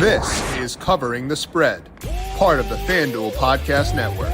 This is Covering the Spread, part of the FanDuel Podcast Network.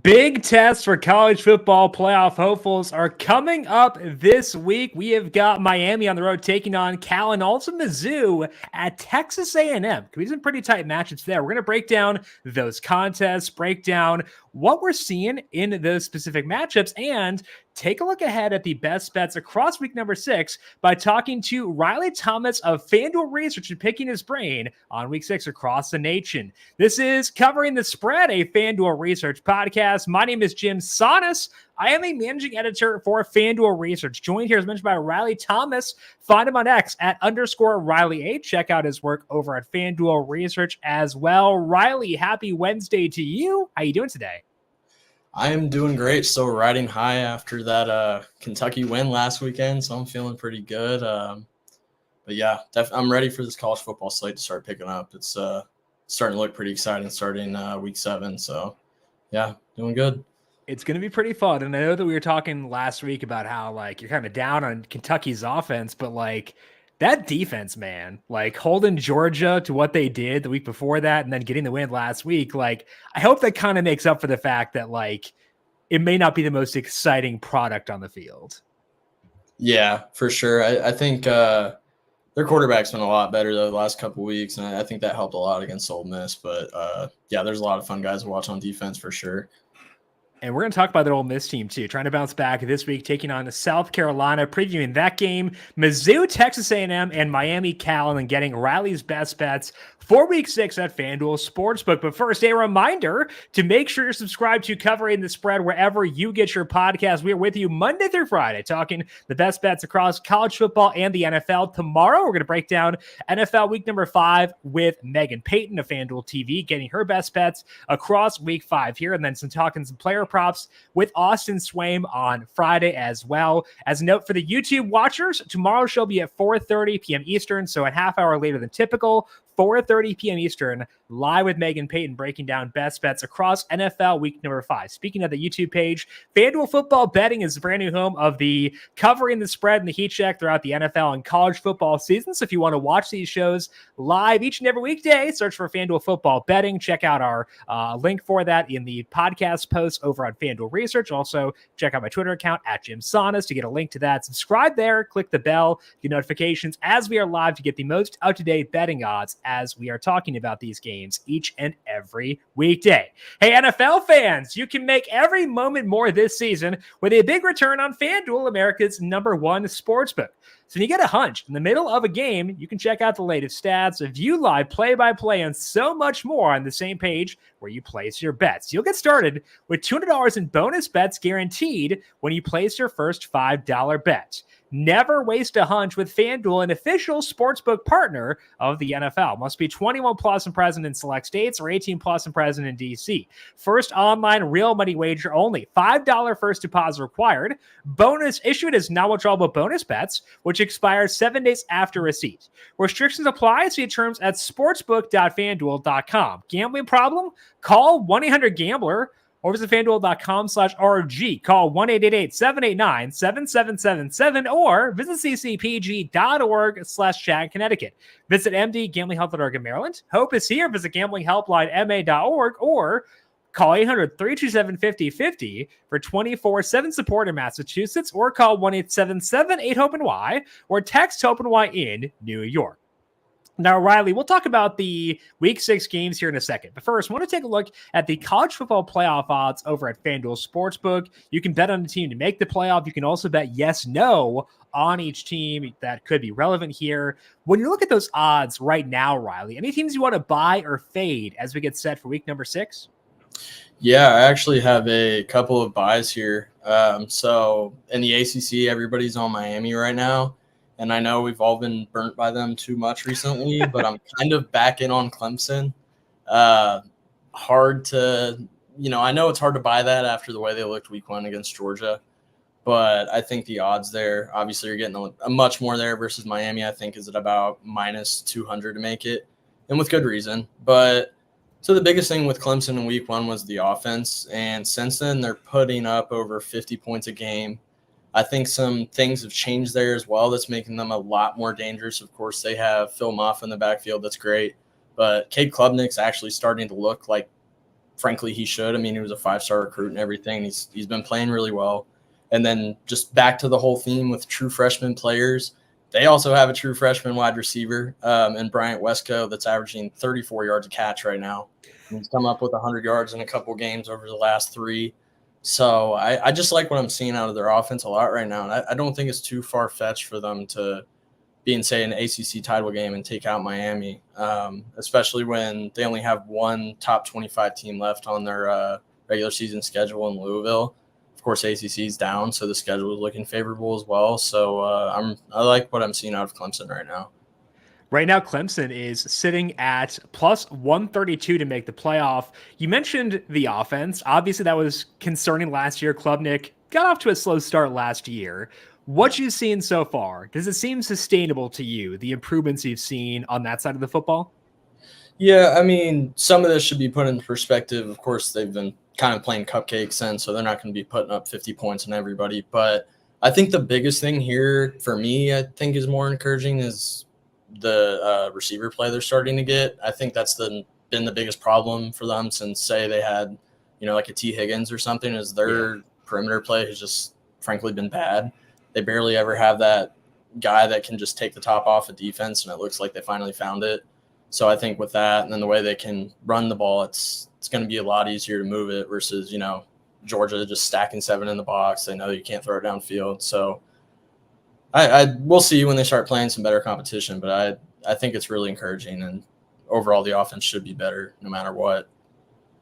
Big tests for college football playoff hopefuls are coming up this week. We have got Miami on the road taking on Cal and also Mizzou at Texas A&M. Could be some pretty tight matchups there. We're going to break down those contests, break down what we're seeing in those specific matchups, and take a look ahead at the best bets across week number 6 by talking to Riley Thomas of FanDuel Research and picking his brain on week 6 across the nation. This is Covering the Spread, a FanDuel Research podcast. My name is JimSannes. I am a managing editor for FanDuel Research, joined here as mentioned by Riley Thomas. Find him on X at _Riley8. Check out his work over at FanDuel Research as well. Riley, happy Wednesday to you. How you doing today? I am doing great. Still riding high after that Kentucky win last weekend, so I'm feeling pretty good. But yeah, I'm ready for this college football slate to start picking up. It's starting to look pretty exciting starting week 7. So yeah, doing good. It's going to be pretty fun. And I know that we were talking last week about how you're kind of down on Kentucky's offense, but that defense, man, holding Georgia to what they did the week before that and then getting the win last week. I hope that kind of makes up for the fact that it may not be the most exciting product on the field. Yeah, for sure. I think their quarterback's been a lot better though the last couple of weeks, and I think that helped a lot against Ole Miss. But yeah, there's a lot of fun guys to watch on defense for sure. And we're going to talk about their Ole Miss team, too, trying to bounce back this week, taking on South Carolina, previewing that game, Mizzou, Texas A&M, and Miami, Cal, and then getting Riley's best bets for week 6 at FanDuel Sportsbook. But first, a reminder to make sure you're subscribed to Covering the Spread wherever you get your podcast. We are with you Monday through Friday, talking the best bets across college football and the NFL. Tomorrow, we're going to break down NFL week number 5 with Megan Payton of FanDuel TV, getting her best bets across week 5 here, and then some player props with Austin Swaim on Friday as well. As a note for the YouTube watchers, tomorrow's show will be at 4:30 p.m. Eastern, so a half hour later than typical. 4:30 p.m. Eastern, live with Megan Payton breaking down best bets across NFL week number 5. Speaking of the YouTube page, FanDuel Football Betting is the brand new home of the Covering the Spread and the Heat Check throughout the NFL and college football season. So if you want to watch these shows live each and every weekday, search for FanDuel Football Betting. Check out our link for that in the podcast post over on FanDuel Research. Also, check out my Twitter account at JimSannes to get a link to that. Subscribe there, click the bell, get notifications as we are live to get the most up-to-date betting odds as we are talking about these games each and every weekday. Hey, NFL fans, you can make every moment more this season with a big return on FanDuel, America's #1 sportsbook. So when you get a hunch in the middle of a game, you can check out the latest stats, view live play-by-play, and so much more on the same page where you place your bets. You'll get started with $200 in bonus bets guaranteed when you place your first $5 bet. Never waste a hunch with FanDuel, an official sportsbook partner of the NFL. Must be 21 plus and present in select states or 18 plus and present in D.C. First online real money wager only. $5 first deposit required. Bonus issued as non-withdrawable bonus bets, which expires 7 days after receipt. Restrictions apply. See terms at sportsbook.fanduel.com. Gambling problem? Call 1-800-GAMBLER. Or visit FanDuel.com/RG. Call 1-888-789-7777 or visit ccpg.org/Chat, Connecticut. Visit MDGamblingHealth.org in Maryland. Hope is here. Visit gamblinghelplinema.org or call 800-327-5050 for 24/7 support in Massachusetts, or call 1-877-8-HOPE-NY or text HOPE-NY in New York. Now, Riley, we'll talk about the Week 6 games here in a second. But first, I want to take a look at the college football playoff odds over at FanDuel Sportsbook. You can bet on the team to make the playoff. You can also bet yes, no on each team that could be relevant here. When you look at those odds right now, Riley, any teams you want to buy or fade as we get set for week number 6? Yeah, I actually have a couple of buys here. So in the ACC, everybody's on Miami right now. And I know we've all been burnt by them too much recently, but I'm kind of back in on Clemson. Hard to, I know it's hard to buy that after the way they looked week 1 against Georgia, but I think the odds there, obviously you're getting a much more there versus Miami, I think is at about -200 to make it, and with good reason. But So the biggest thing with Clemson in week 1 was the offense. And since then, they're putting up over 50 points a game. I think some things have changed there as well that's making them a lot more dangerous. Of course, they have Phil Muff in the backfield. That's great. But Cade Klubnik's actually starting to look like, frankly, he should. I mean, he was a 5-star recruit and everything. He's been playing really well. And then just back to the whole theme with true freshman players, they also have a true freshman wide receiver in Bryant Westco that's averaging 34 yards a catch right now. And he's come up with 100 yards in a couple games over the last 3. So I just like what I'm seeing out of their offense a lot right now. And I don't think it's too far-fetched for them to be in, say, an ACC title game and take out Miami, especially when they only have one top 25 team left on their regular season schedule in Louisville. Of course, ACC is down, so the schedule is looking favorable as well. So I like what I'm seeing out of Clemson right now. Right now, Clemson is sitting at plus 132 to make the playoff. You mentioned the offense. Obviously, that was concerning last year. Klubnik got off to a slow start last year. What you've seen so far, does it seem sustainable to you, the improvements you've seen on that side of the football? Yeah, I mean, some of this should be put in perspective. Of course, they've been kind of playing cupcakes since, so they're not going to be putting up 50 points on everybody. But I think the biggest thing here for me, I think, is more encouraging is the receiver play they're starting to get. I think that's been the biggest problem for them since, say, they had, like a T. Higgins or something, is their perimeter play has just, frankly, been bad. They barely ever have that guy that can just take the top off of defense, and it looks like they finally found it. So I think with that and then the way they can run the ball, it's going to be a lot easier to move it versus, Georgia just stacking 7 in the box. They know you can't throw it downfield. So we'll see when they start playing some better competition, but I think it's really encouraging, and overall the offense should be better no matter what.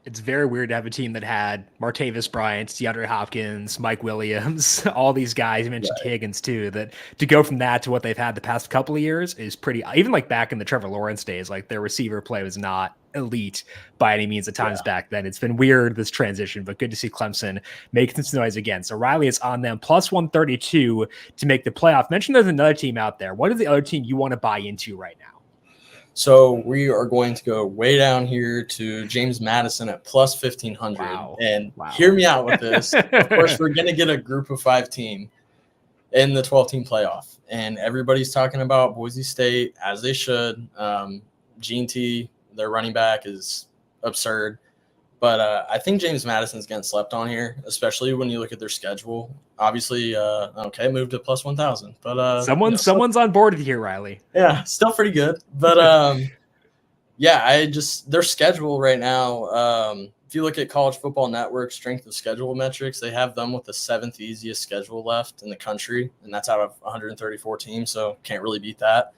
It's very weird to have a team that had Martavis Bryant, DeAndre Hopkins, Mike Williams, all these guys. You mentioned Higgins too. That to go from that to what they've had the past couple of years is pretty. Even like back in the Trevor Lawrence days, like their receiver play was not elite by any means at times back then. It's been weird, this transition, but good to see Clemson making some noise again. So Riley is on them plus 132 to make the playoff. Mention there's another team out there. What is the other team you want to buy into right now? So we are going to go way down here to James Madison at plus 1,500. Wow. And hear me out with this. Of course, we're going to get a group of 5 team in the 12-team playoff. And everybody's talking about Boise State, as they should. Gene T, their running back, is absurd. But I think James Madison's getting slept on here, especially when you look at their schedule. Obviously, moved to plus 1,000. But someone's on board here, Riley. Yeah, still pretty good. But their schedule right now. If you look at College Football Network strength of schedule metrics, they have them with the 7th easiest schedule left in the country, and that's out of 134 teams. So can't really beat that.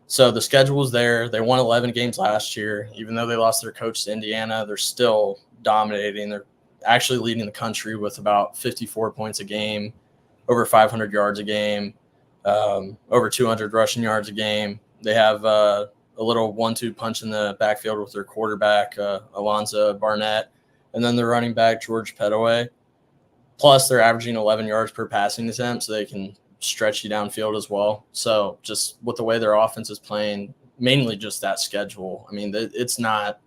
So the schedule is there. They won 11 games last year. Even though they lost their coach to Indiana, they're still dominating. They're actually leading the country with about 54 points a game, over 500 yards a game, over 200 rushing yards a game. They have a little 1-2 punch in the backfield with their quarterback, Alonzo Barnett, and then their running back, George Pettaway. Plus, they're averaging 11 yards per passing attempt, so they can stretch you downfield as well. So just with the way their offense is playing, mainly just that schedule, I mean, it's not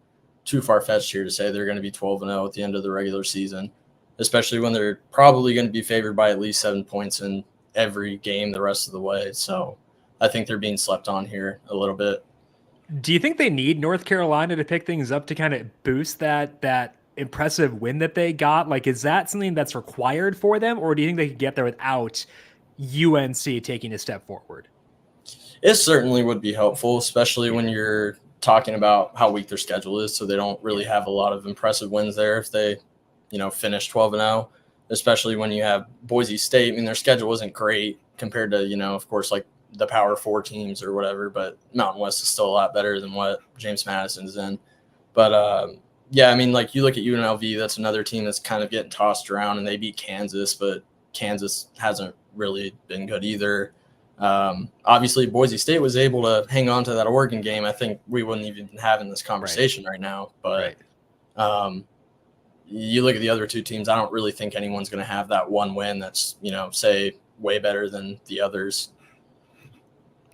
too far-fetched here to say they're going to be 12-0 at the end of the regular season, especially when they're probably going to be favored by at least 7 points in every game the rest of the way. So I think they're being slept on here a little bit. Do you think they need North Carolina to pick things up to kind of boost that impressive win that they got? Like, is that something that's required for them, or do you think they could get there without UNC taking a step forward? It certainly would be helpful, especially when you're talking about how weak their schedule is. So they don't really have a lot of impressive wins there if they, finish 12-0, especially when you have Boise State. I mean, their schedule isn't great compared to, of course, like the Power 4 teams or whatever, but Mountain West is still a lot better than what James Madison's in. But I mean, like you look at UNLV, that's another team that's kind of getting tossed around, and they beat Kansas, but Kansas hasn't really been good either. Obviously, Boise State was able to hang on to that Oregon game. I think we wouldn't even be having this conversation right now. But you look at the other 2 teams, I don't really think anyone's going to have that one win that's, say, way better than the others.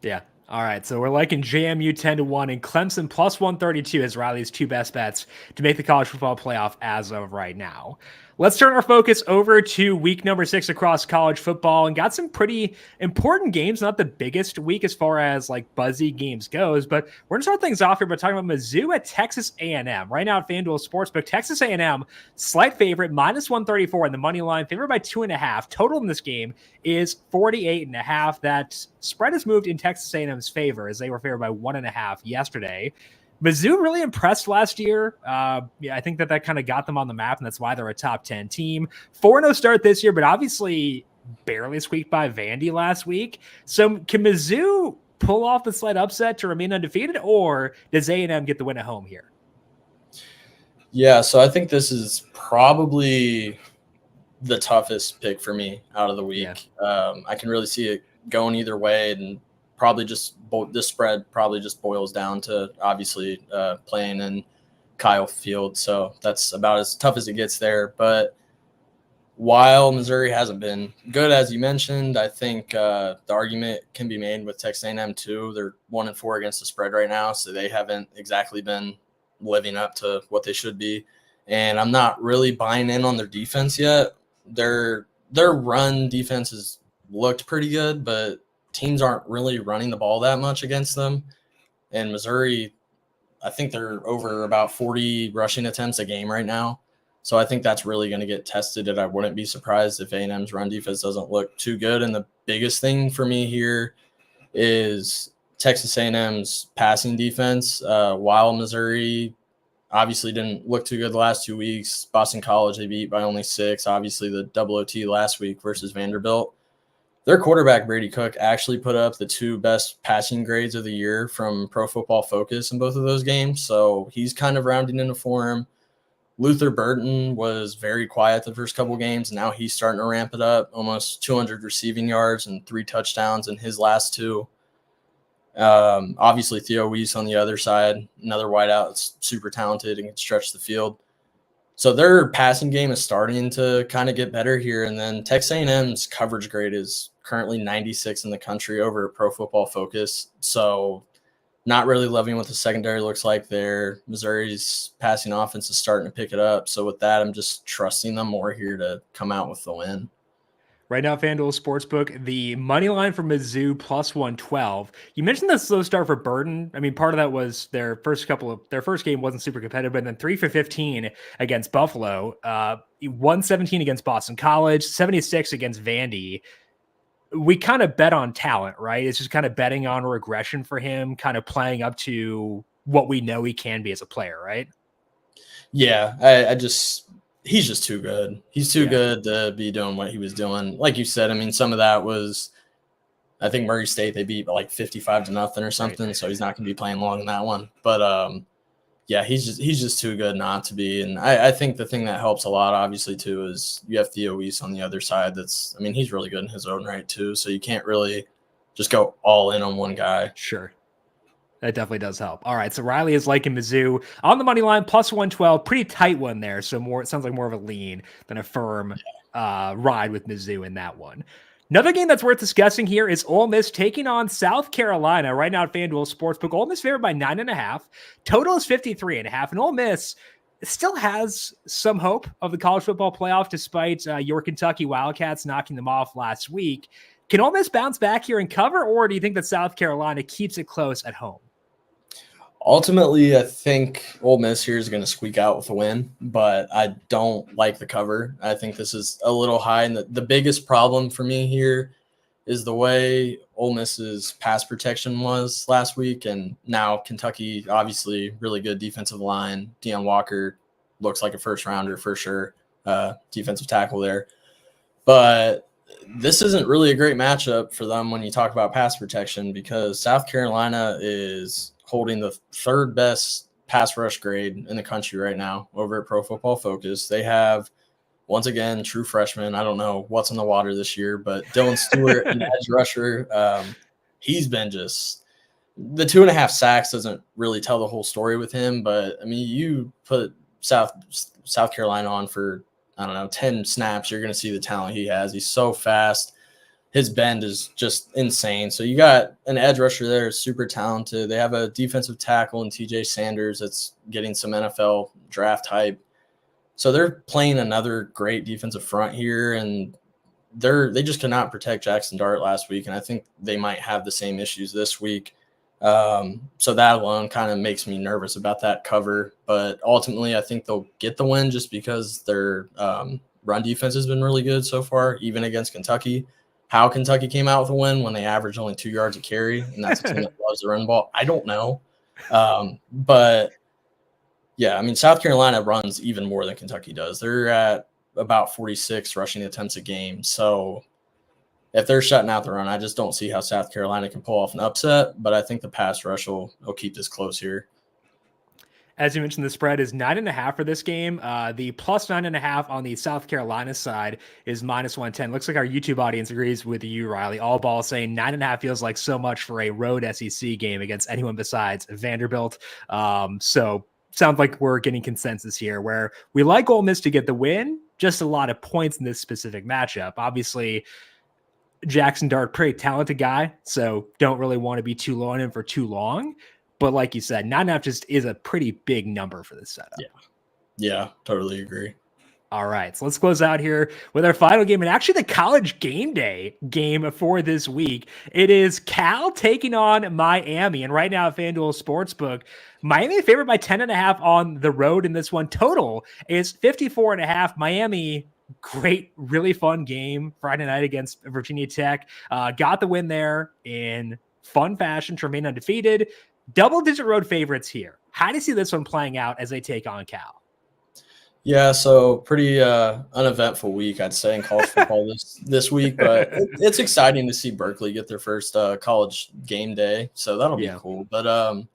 Yeah, All right, so we're liking JMU 10-1 and Clemson plus 132 as Riley's two best bets to make the college football playoff as of right now. Let's turn our focus over to week number 6 across college football and got some pretty important games. Not the biggest week as far as like buzzy games goes, but we're gonna start things off here by talking about Mizzou at Texas A&M. Right now at FanDuel Sportsbook, Texas A&M slight favorite minus 134 in the money line, favored by 2.5. Total in this game is 48.5. That spread has moved in Texas A&M's favor as they were favored by 1.5 yesterday. Mizzou really impressed last year. Yeah, I think that kind of got them on the map, and that's why they're a top 10 team. 4-0 start this year, but obviously barely squeaked by Vandy last week. So can Mizzou pull off the slight upset to remain undefeated, or does A&M get the win at home here? Yeah, so I think this is probably the toughest pick for me out of the week. Yeah. I can really see it going either way, and probably just this spread probably just boils down to obviously playing in Kyle Field. So that's about as tough as it gets there. But while Missouri hasn't been good, as you mentioned, I think the argument can be made with Texas A&M too. They're 1-4 against the spread right now, so they haven't exactly been living up to what they should be. And I'm not really buying in on their defense yet. Their run defense has looked pretty good, but teams aren't really running the ball that much against them. And Missouri, I think they're over about 40 rushing attempts a game right now. So I think that's really going to get tested, and I wouldn't be surprised if A&M's run defense doesn't look too good. And the biggest thing for me here is Texas A&M's passing defense. While Missouri obviously didn't look too good the last 2 weeks, Boston College, they beat by only 6. Obviously the double OT last week versus Vanderbilt. Their quarterback, Brady Cook, actually put up the 2 best passing grades of the year from Pro Football Focus in both of those games. So he's kind of rounding into form. Luther Burton was very quiet the first couple games. Now he's starting to ramp it up, almost 200 receiving yards and 3 touchdowns in his last 2. Obviously Theo Weiss on the other side, another wideout that's super talented and can stretch the field. So their passing game is starting to kind of get better here. And then Texas A&M's coverage grade is currently 96 in the country over at Pro Football Focus. So not really loving what the secondary looks like there. Missouri's passing offense is starting to pick it up. So with that, I'm just trusting them more here to come out with the win. Right now, FanDuel Sportsbook, the money line for Mizzou plus 112. You mentioned the slow start for Burton. I mean, part of that was their first game wasn't super competitive, but then 3 for 15 against Buffalo, 117 against Boston College, 76 against Vandy. We kind of bet on talent, right? It's just kind of betting on regression for him, kind of playing up to what we know he can be as a player, right? Yeah, he's just too good. He's too good to be doing what he was doing. Like you said, I mean, some of that was, I think Murray State, they beat by like 55-0 or something. Right. So he's not going to be playing long in that one. But yeah, he's just too good not to be. And I think the thing that helps a lot, obviously, too, is you have Theo Weiss on the other side. He's really good in his own right, too. So you can't really just go all in on one guy. Sure. That definitely does help. All right, so Riley is liking Mizzou on the money line, plus 112. Pretty tight one there. So it sounds like more of a lean than a firm ride with Mizzou in that one. Another game that's worth discussing here is Ole Miss taking on South Carolina right now at FanDuel Sportsbook. Ole Miss favored by 9.5. Total is 53.5. And Ole Miss still has some hope of the college football playoff despite your Kentucky Wildcats knocking them off last week. Can Ole Miss bounce back here and cover, or do you think that South Carolina keeps it close at home? Ultimately, I think Ole Miss here is going to squeak out with a win, but I don't like the cover. I think this is a little high, and the biggest problem for me here is the way Ole Miss's pass protection was last week, and now Kentucky, obviously, really good defensive line. Deion Walker looks like a first-rounder for sure, defensive tackle there. But this isn't really a great matchup for them when you talk about pass protection because South Carolina is holding the 3rd best pass rush grade in the country right now over at Pro Football Focus. They have, once again, true freshman. I don't know what's in the water this year, but Dylan Stewart, an edge rusher, he's been just – the 2.5 sacks doesn't really tell the whole story with him, but, I mean, you put South Carolina on for, I don't know, 10 snaps, you're going to see the talent he has. He's so fast. his bend is just insane. So you got an edge rusher there, super talented. They have a defensive tackle in JimSannes that's getting some NFL draft hype. So they're playing another great defensive front here, and they just could not protect Jackson Dart last week, and I think they might have the same issues this week. So that alone kind of makes me nervous about that cover. But ultimately, I think they'll get the win just because their run defense has been really good so far, even against Kentucky. How Kentucky came out with a win when they average only 2 yards a carry, and that's a team that loves the run ball, I don't know. But yeah, I mean, South Carolina runs even more than Kentucky does. They're at about 46 rushing attempts a game. So if they're shutting out the run, I just don't see how South Carolina can pull off an upset. But I think the pass rush will keep this close here. As you mentioned, the spread is 9.5 for this game. The plus 9.5 on the South Carolina side is minus 110. Looks like our YouTube audience agrees with you, Riley. All ball saying 9.5 feels like so much for a road SEC game against anyone besides Vanderbilt. So sounds like we're getting consensus here where we like Ole Miss to get the win, just a lot of points in this specific matchup. Obviously, Jackson Dart, pretty talented guy, so don't really want to be too low on him for too long. But like you said, 9.5 just is a pretty big number for this setup. Yeah, totally agree. All right, so let's close out here with our final game, and actually the college game day game for this week. It is Cal taking on Miami, and right now at FanDuel Sportsbook, Miami favored by 10.5 on the road in this one. Total is 54.5. Miami, great, really fun game Friday night against Virginia Tech. Got the win there in fun fashion to remain undefeated. Double-digit road favorites here. How do you see this one playing out as they take on Cal? Yeah, so pretty uneventful week, I'd say, in college football this week. But it's exciting to see Berkeley get their first college game day, so that'll be cool. But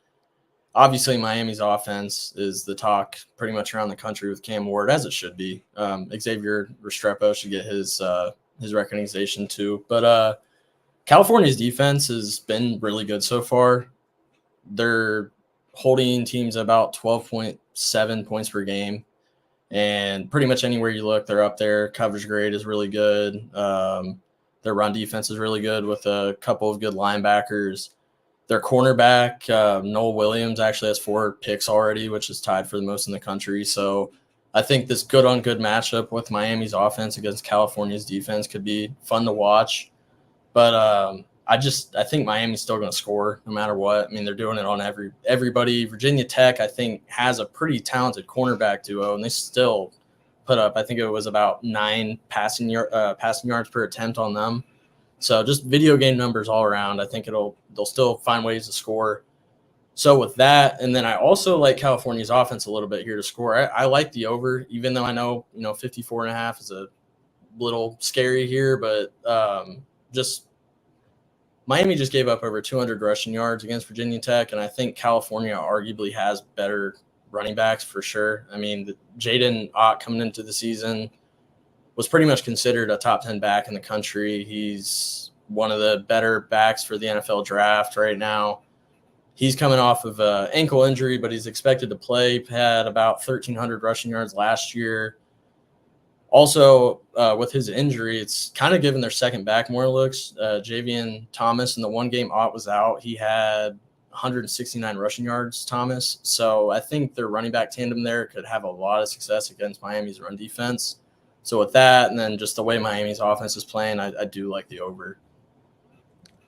obviously, Miami's offense is the talk pretty much around the country with Cam Ward, as it should be. Xavier Restrepo should get his recognition too. But California's defense has been really good so far. They're holding teams about 12.7 points per game. And pretty much anywhere you look, they're up there. Coverage grade is really good. Their run defense is really good with a couple of good linebackers. Their cornerback, Noel Williams, actually has 4 picks already, which is tied for the most in the country. So I think this good-on-good matchup with Miami's offense against California's defense could be fun to watch. But I think Miami's still going to score no matter what. I mean, they're doing it on everybody. Virginia Tech, I think, has a pretty talented cornerback duo, and they still put up, I think it was about 9 passing yards per attempt on them. So just video game numbers all around. I think they'll still find ways to score. So with that, and then I also like California's offense a little bit here to score. I like the over, even though I know 54.5 is a little scary here, but Miami just gave up over 200 rushing yards against Virginia Tech, and I think California arguably has better running backs for sure. I mean, Jaden Ott coming into the season was pretty much considered a top 10 back in the country. He's one of the better backs for the NFL draft right now. He's coming off of an ankle injury, but he's expected to play. Had about 1,300 rushing yards last year. Also, with his injury, it's kind of given their second back more looks. Javian Thomas, in the one game Ott was out, he had 169 rushing yards, Thomas. So I think their running back tandem there could have a lot of success against Miami's run defense. So with that, and then just the way Miami's offense is playing, I do like the over.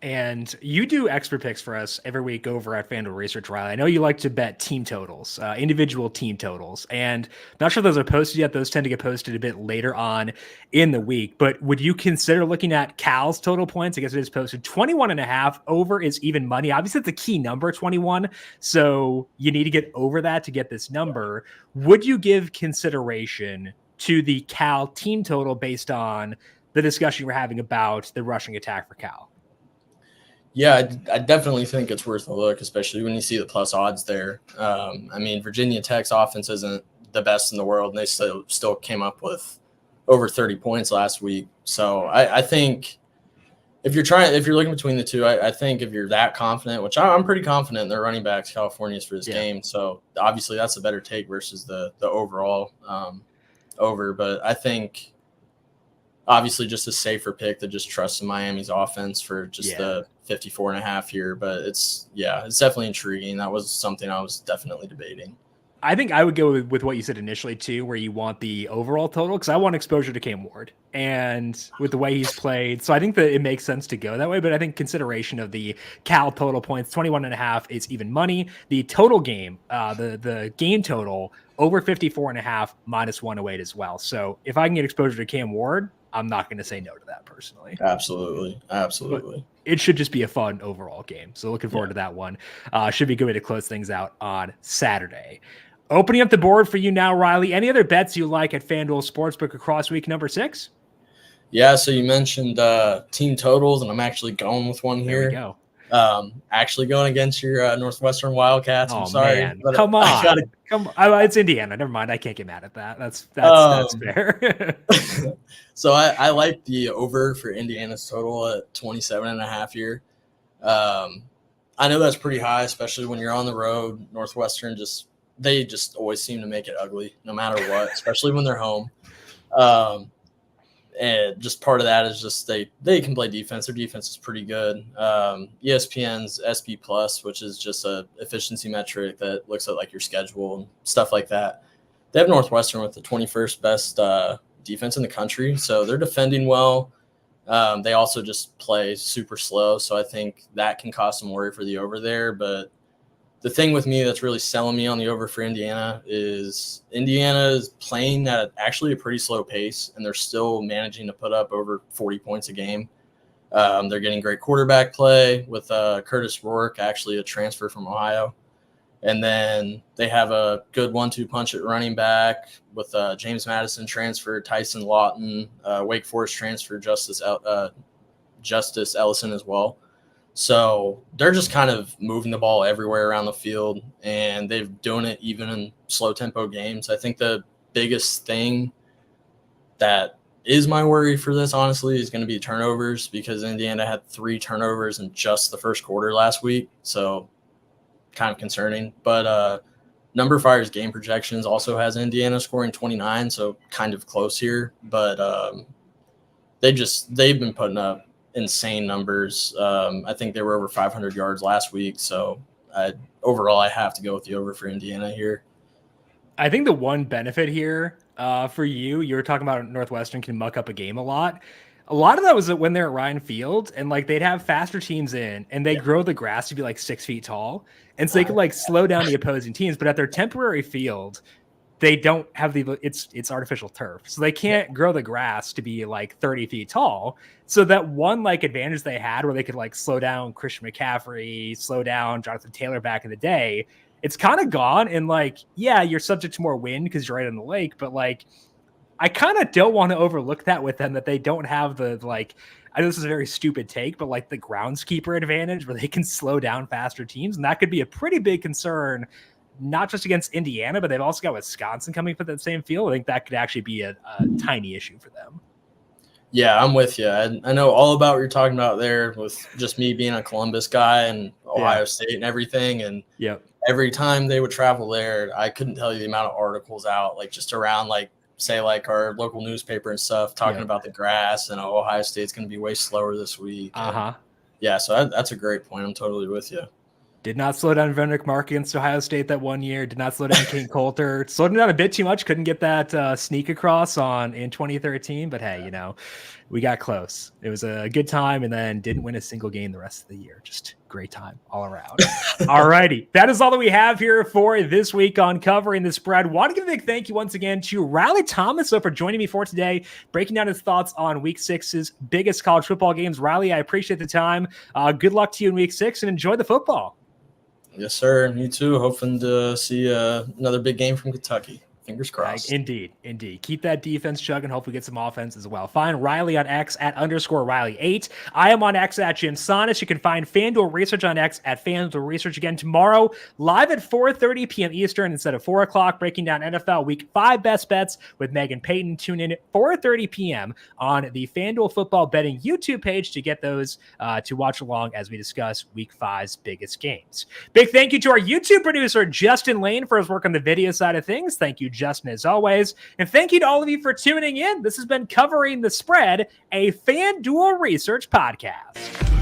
And you do expert picks for us every week over at FanDuel Research, Riley. I know you like to bet team totals, individual team totals. And not sure those are posted yet. Those tend to get posted a bit later on in the week. But would you consider looking at Cal's total points? I guess it is posted 21.5. Over is even money. Obviously, it's a key number, 21. So you need to get over that to get this number. Would you give consideration to the Cal team total based on the discussion we're having about the rushing attack for Cal? Yeah, I definitely think it's worth a look, especially when you see the plus odds there. I mean, Virginia Tech's offense isn't the best in the world, and they still came up with over 30 points last week. So I think if you're looking between the two, I think if you're that confident, which I'm pretty confident in their running backs, California's for this game. So obviously that's a better take versus the overall over. But I think obviously just a safer pick to just trust in Miami's offense for just the 54.5 here. But it's definitely intriguing. That was something I was definitely debating. I think I would go with what you said initially too, where you want the overall total, because I want exposure to Cam Ward and with the way he's played. So I think that it makes sense to go that way. But I think consideration of the Cal total points, 21.5 is even money. The total game, the game total over 54.5 minus 108 as well. So if I can get exposure to Cam Ward, I'm not going to say no to that personally. Absolutely. But it should just be a fun overall game. So looking forward to that one. Should be a good way to close things out on Saturday. Opening up the board for you now, Riley. Any other bets you like at FanDuel Sportsbook across week number 6? Yeah, so you mentioned team totals, and I'm actually going with one here. There we go. Actually going against your Northwestern Wildcats. I'm sorry. Man. Come on. It's Indiana. Never mind. I can't get mad at that. That's fair. So I like the over for Indiana's total at 27.5 here. I know that's pretty high, especially when you're on the road. Northwestern they just always seem to make it ugly no matter what, especially when they're home. And just part of that is just they can play defense. Their defense is pretty good. ESPN's SP Plus, which is just a efficiency metric that looks at like your schedule and stuff like that. They have Northwestern with the 21st best defense in the country, so they're defending well. They also just play super slow, so I think that can cause some worry for the over there. But the thing with me that's really selling me on the over for Indiana is playing at actually a pretty slow pace, and they're still managing to put up over 40 points a game. They're getting great quarterback play with Curtis Rourke, actually a transfer from Ohio. And then they have a good 1-2 punch at running back with James Madison transfer, Tyson Lawton, Wake Forest transfer, Justice Ellison as well. So they're just kind of moving the ball everywhere around the field, and they've done it even in slow tempo games. I think the biggest thing that is my worry for this, honestly, is going to be turnovers, because Indiana had 3 turnovers in just the first quarter last week. So kind of concerning. But Number Fire's game projections also has Indiana scoring 29, so kind of close here. But they've been putting up insane numbers. I think they were over 500 yards last week. So overall, I have to go with the over for Indiana here. I think the one benefit here for you were talking about Northwestern can muck up a game a lot. A lot of that was when they're at Ryan Field, and like they'd have faster teams in, and they grow the grass to be like 6 feet tall, and so they could like slow down the opposing teams. But at their temporary field, they don't have it's artificial turf, so they can't grow the grass to be like 30 feet tall. So that one like advantage they had, where they could like slow down Christian McCaffrey, slow down Jonathan Taylor back in the day, it's kind of gone. And like, yeah, you're subject to more wind because you're right on the lake, but like, I kind of don't want to overlook that with them, that they don't have the, like, I know this is a very stupid take, but like the groundskeeper advantage where they can slow down faster teams. And that could be a pretty big concern, not just against Indiana, but they've also got Wisconsin coming for that same field. I think that could actually be a tiny issue for them. Yeah, I'm with you. I know all about what you're talking about there, with just me being a Columbus guy and Ohio State and everything. And every time they would travel there, I couldn't tell you the amount of articles out, like just around like, say like our local newspaper and stuff, talking about the grass and Ohio State's going to be way slower this week. Yeah, so that's a great point. I'm totally with you. Did not slow down Vendrick Mark against Ohio State that one year. Did not slow down King Coulter. Slowed him down a bit too much. Couldn't get that sneak across in 2013. But hey, we got close. It was a good time, and then didn't win a single game the rest of the year. Just great time all around. All righty. That is all that we have here for this week on Covering the Spread. Want to give a big thank you once again to Riley Thomas for joining me for today, breaking down his thoughts on Week 6's biggest college football games. Riley, I appreciate the time. Good luck to you in Week 6, and enjoy the football. Yes, sir. Me too. Hoping to see another big game from Kentucky. Fingers crossed. Indeed. Keep that defense chugging. Hopefully get some offense as well. Find Riley on X at _Riley8. I am on X at JimSannes. You can find FanDuel Research on X at FanDuel Research again tomorrow, live at 4:30 p.m. Eastern instead of 4 o'clock, breaking down NFL Week 5 best bets with Megan Payton. Tune in at 4:30 p.m. on the FanDuel Football Betting YouTube page to get those to watch along as we discuss Week 5's biggest games. Big thank you to our YouTube producer, Justin Lane, for his work on the video side of things. Thank you, Justin as always. And thank you to all of you for tuning in. This has been Covering the Spread, a FanDuel Research podcast.